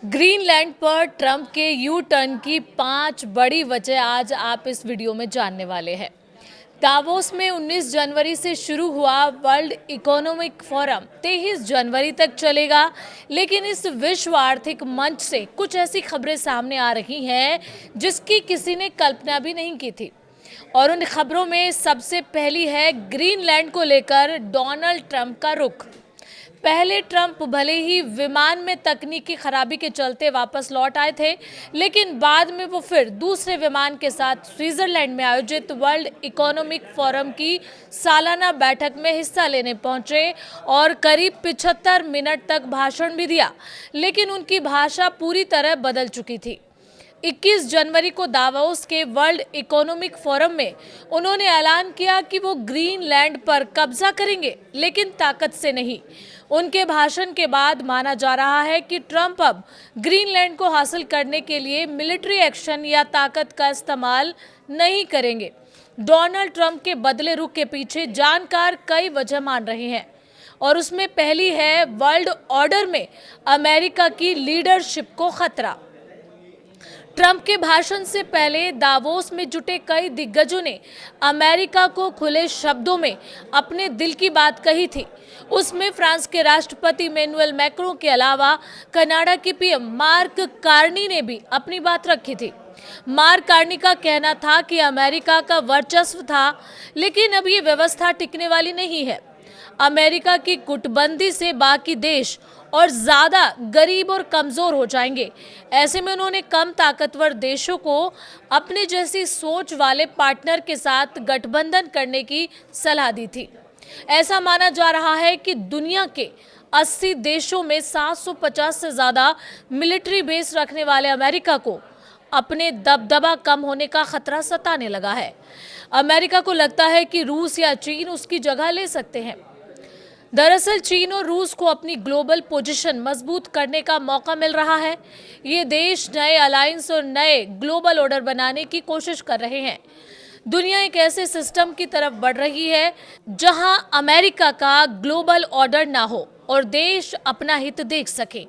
Greenland पर Trump के U turn की 5 बड़ी वजह आज आप इस वीडियो में जानने वाले हैं। दावोस में 19 जनवरी से शुरू हुआ वर्ल्ड इकोनॉमिक फोरम 23 जनवरी तक चलेगा, लेकिन इस विश्व आर्थिक मंच से कुछ ऐसी खबरें सामने आ रही हैं जिसकी किसी ने कल्पना भी नहीं की थी। और उन खबरों में सबसे पहली है ग्रीनलैंड को लेकर डोनाल्ड ट्रंप का रुख। पहले ट्रंप भले ही विमान में तकनीकी खराबी के चलते वापस लौट आए थे, लेकिन बाद में वो फिर दूसरे विमान के साथ स्विट्जरलैंड में आयोजित वर्ल्ड इकोनॉमिक फोरम की सालाना बैठक में हिस्सा लेने पहुंचे और करीब 75 मिनट तक भाषण भी दिया, लेकिन उनकी भाषा पूरी तरह बदल चुकी थी। 21 जनवरी को दावोस के वर्ल्ड इकोनॉमिक फोरम में उन्होंने ऐलान किया कि वो ग्रीनलैंड पर कब्जा करेंगे, लेकिन ताकत से नहीं। उनके भाषण के बाद माना जा रहा है कि ट्रंप अब ग्रीनलैंड को हासिल करने के लिए मिलिट्री एक्शन या ताकत का इस्तेमाल नहीं करेंगे। डोनाल्ड ट्रंप के बदले रुख के पीछे जानकार कई वजह मान रहे हैं, और उसमें पहली है वर्ल्ड ऑर्डर में अमेरिका की लीडरशिप को खतरा। ट्रंप के भाषण से पहले दावोस में जुटे कई दिग्गजों ने अमेरिका को खुले शब्दों में अपने दिल की बात कही थी। उसमें फ्रांस के राष्ट्रपति इमैनुअल मैक्रों के अलावा कनाडा के पीएम मार्क कार्नी ने भी अपनी बात रखी थी। मार्क कार्नी का कहना था कि अमेरिका का वर्चस्व था, लेकिन अब ये व्यवस्था टिकने वाली नहीं है। अमेरिका की गुटबंदी से बाकी देश और ज्यादा गरीब और कमजोर हो जाएंगे। ऐसे में उन्होंने कम ताकतवर देशों को अपने जैसी सोच वाले पार्टनर के साथ गठबंधन करने की सलाह दी थी। ऐसा माना जा रहा है कि दुनिया के 80 देशों में 750 से ज्यादा मिलिट्री बेस रखने वाले अमेरिका को अपने दबदबा कम होने का खतरा सताने लगा है। अमेरिका को लगता है कि रूस या चीन उसकी जगह ले सकते हैं। दरअसल चीन और रूस को अपनी ग्लोबल पोजीशन मजबूत करने का मौका मिल रहा है। ये देश नए अलायंस और नए ग्लोबल ऑर्डर बनाने की कोशिश कर रहे हैं। दुनिया एक ऐसे सिस्टम की तरफ बढ़ रही है जहां अमेरिका का ग्लोबल ऑर्डर ना हो और देश अपना हित देख सके।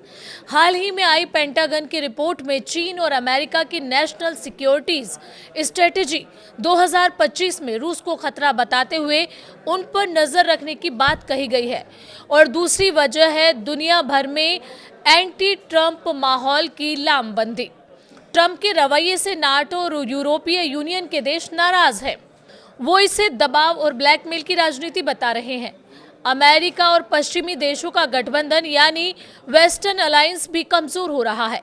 हाल ही में आई पेंटागन की रिपोर्ट में चीन और अमेरिका की नेशनल सिक्योरिटीज स्ट्रेटेजी 2025 में रूस को खतरा बताते हुए उन पर नजर रखने की बात कही गई है। और दूसरी वजह है दुनिया भर में एंटी ट्रंप माहौल की लामबंदी। ट्रंप के रवैये से नाटो और यूरोपीय यूनियन के देश नाराज हैं। वो इसे दबाव और ब्लैकमेल की राजनीति बता रहे हैं। अमेरिका और पश्चिमी देशों का गठबंधन यानी वेस्टर्न अलायंस भी कमजोर हो रहा है।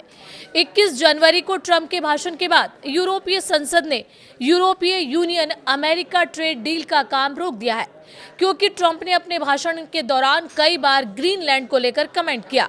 21 जनवरी को ट्रंप के भाषण के बाद यूरोपीय संसद ने यूरोपीय यूनियन अमेरिका ट्रेड डील का काम रोक दिया है, क्योंकि ट्रंप ने अपने भाषण के दौरान कई बार ग्रीनलैंड को लेकर कमेंट किया।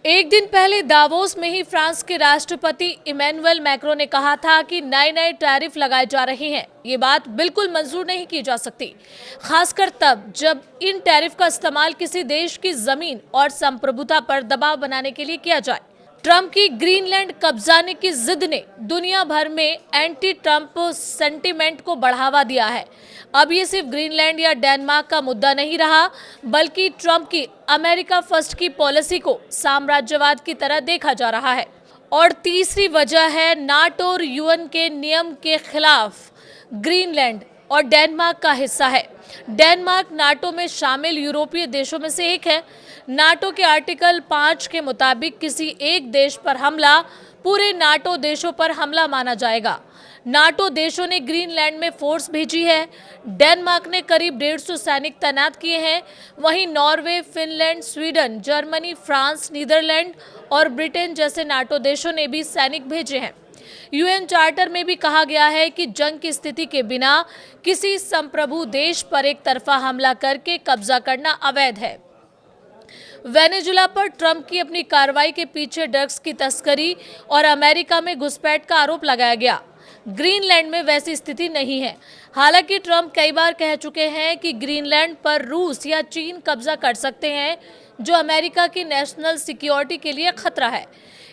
एक दिन पहले दावोस में ही फ्रांस के राष्ट्रपति इमैनुअल मैक्रों ने कहा था कि नए टैरिफ लगाए जा रहे हैं। ये बात बिल्कुल मंजूर नहीं की जा सकती, खासकर तब जब इन टैरिफ का इस्तेमाल किसी देश की जमीन और संप्रभुता पर दबाव बनाने के लिए किया जाए। ट्रंप की ग्रीनलैंड कब्जाने की जिद ने दुनिया भर में एंटी ट्रंप सेंटीमेंट को बढ़ावा दिया है। अब ये सिर्फ ग्रीनलैंड या डेनमार्क का मुद्दा नहीं रहा, बल्कि ट्रंप की अमेरिका फर्स्ट की पॉलिसी को साम्राज्यवाद की तरह देखा जा रहा है। और तीसरी वजह है नाटो और यूएन के नियम के खिलाफ ग्रीनलैंड और डेनमार्क का हिस्सा है। डेनमार्क नाटो में शामिल यूरोपीय देशों में से एक है। नाटो के आर्टिकल 5 के मुताबिक किसी एक देश पर हमला पूरे नाटो देशों पर हमला माना जाएगा। नाटो देशों ने ग्रीनलैंड में फोर्स भेजी है। डेनमार्क ने करीब 150 सैनिक तैनात किए हैं। वहीं Norway, Finland, Sweden, Germany, France, Netherland और ब्रिटेन जैसे नाटो देशों ने भी सैनिक भेजे हैं। यूएन चार्टर में भी कहा गया है कि जंग की स्थिति के बिना किसी संप्रभु देश पर एक तरफा हमला करके कब्जा करना अवैध है। वेनेजुला पर ट्रंप की अपनी कार्रवाई के पीछे ड्रग्स की तस्करी और अमेरिका में घुसपैठ का आरोप लगाया गया। ग्रीनलैंड में वैसी स्थिति नहीं है। हालांकि ट्रंप कई बार कह चुके हैं कि ग्रीनलैंड पर रूस या चीन कब्जा कर सकते हैं, जो अमेरिका की नेशनल सिक्योरिटी के लिए खतरा है।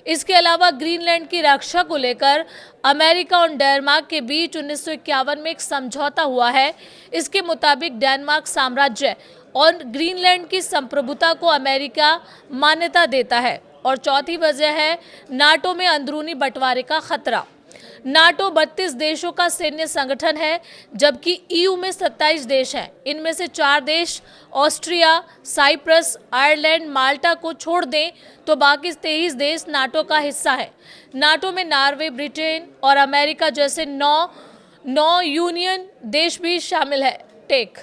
इसके अलावा ग्रीनलैंड की रक्षा को लेकर अमेरिका और डेनमार्क के बीच 1951 में एक समझौता हुआ है। इसके मुताबिक डेनमार्क साम्राज्य और ग्रीनलैंड की संप्रभुता को अमेरिका मान्यता देता है। और चौथी वजह है नाटो में अंदरूनी बंटवारे का खतरा। नाटो 32 देशों का सैन्य संगठन है, जबकि ईयू में 27 देश हैं। इनमें से 4 देश ऑस्ट्रिया, साइप्रस, आयरलैंड, माल्टा को छोड़ दें तो बाकी 23 देश नाटो का हिस्सा है। नाटो में नॉर्वे, ब्रिटेन और अमेरिका जैसे 9 यूनियन देश भी शामिल है। टेक